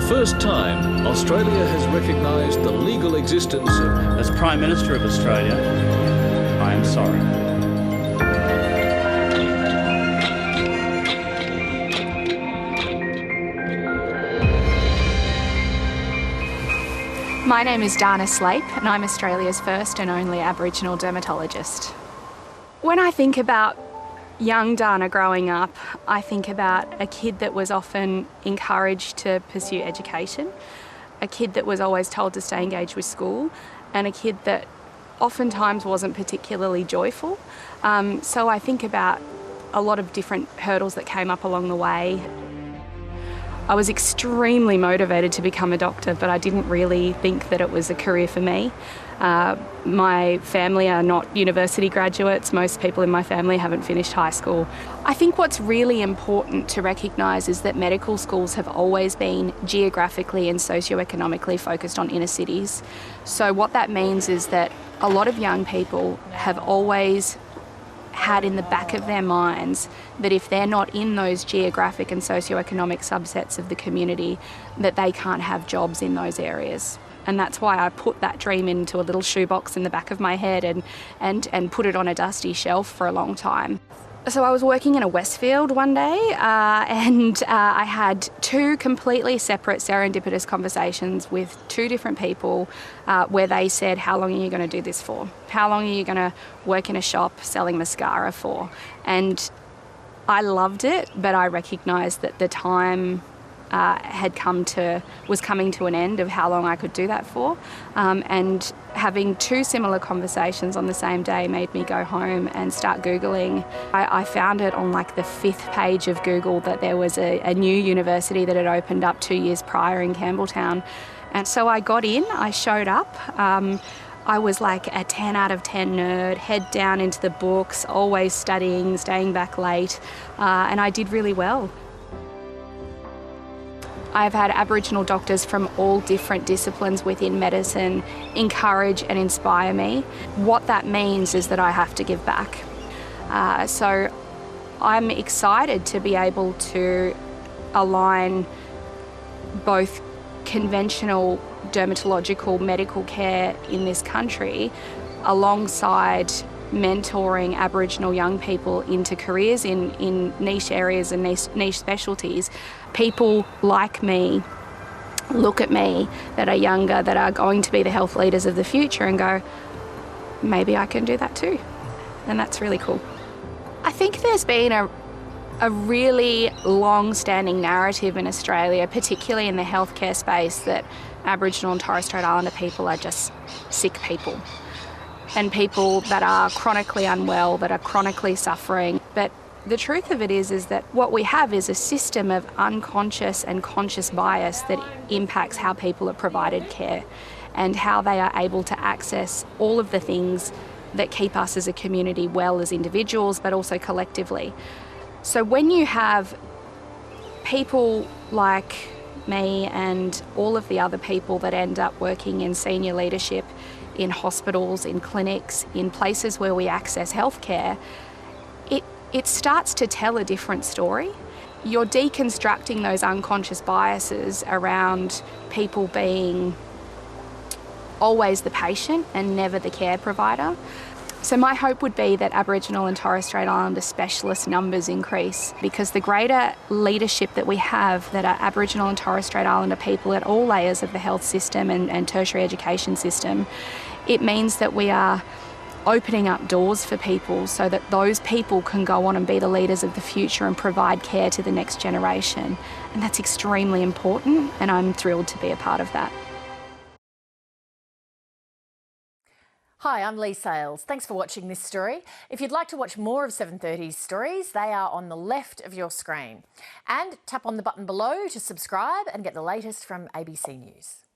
first time, Australia has recognised the legal existence of... As Prime Minister of Australia, I am sorry. My name is Dana Slape and I'm Australia's first and only Aboriginal dermatologist. When I think about young Dana growing up, I think about a kid that was often encouraged to pursue education, a kid that was always told to stay engaged with school, and a kid that oftentimes wasn't particularly joyful. So I think about a lot of different hurdles that came up along the way. I was extremely motivated to become a doctor, but I didn't really think that it was a career for me. My family are not university graduates. Most people in my family haven't finished high school. I think what's really important to recognise is that medical schools have always been geographically and socioeconomically focused on inner cities. So what that means is that a lot of young people have always had in the back of their minds that if they're not in those geographic and socioeconomic subsets of the community, that they can't have jobs in those areas. And that's why I put that dream into a little shoebox in the back of my head and put it on a dusty shelf for a long time. So I was working in a Westfield one day and I had two completely separate serendipitous conversations with two different people where they said, how long are you going to do this for? How long are you going to work in a shop selling mascara for? And I loved it, but I recognised that the time was coming to an end of how long I could do that for. And having two similar conversations on the same day made me go home and start Googling. I found it on like the 5th page of Google that there was a new university that had opened up 2 years prior in Campbelltown. And so I got in, I showed up. I was like a 10 out of 10 nerd, head down into the books, always studying, staying back late, and I did really well. I've had Aboriginal doctors from all different disciplines within medicine encourage and inspire me. What that means is that I have to give back. So I'm excited to be able to align both conventional dermatological medical care in this country alongside mentoring Aboriginal young people into careers in niche areas and niche specialties. People like me look at me that are younger, that are going to be the health leaders of the future and go, maybe I can do that too. And that's really cool. I think there's been a really long-standing narrative in Australia, particularly in the healthcare space, that Aboriginal and Torres Strait Islander people are just sick people. And people that are chronically unwell, that are chronically suffering. But the truth of it is that what we have is a system of unconscious and conscious bias that impacts how people are provided care and how they are able to access all of the things that keep us as a community well as individuals, but also collectively. So when you have people like me and all of the other people that end up working in senior leadership in hospitals, in clinics, in places where we access healthcare, it starts to tell a different story. You're deconstructing those unconscious biases around people being always the patient and never the care provider. So my hope would be that Aboriginal and Torres Strait Islander specialist numbers increase, because the greater leadership that we have that are Aboriginal and Torres Strait Islander people at all layers of the health system and tertiary education system, it means that we are opening up doors for people so that those people can go on and be the leaders of the future and provide care to the next generation. And that's extremely important, and I'm thrilled to be a part of that. Hi, I'm Lee Sales. Thanks for watching this story. If you'd like to watch more of 730's stories, they are on the left of your screen. And tap on the button below to subscribe and get the latest from ABC News.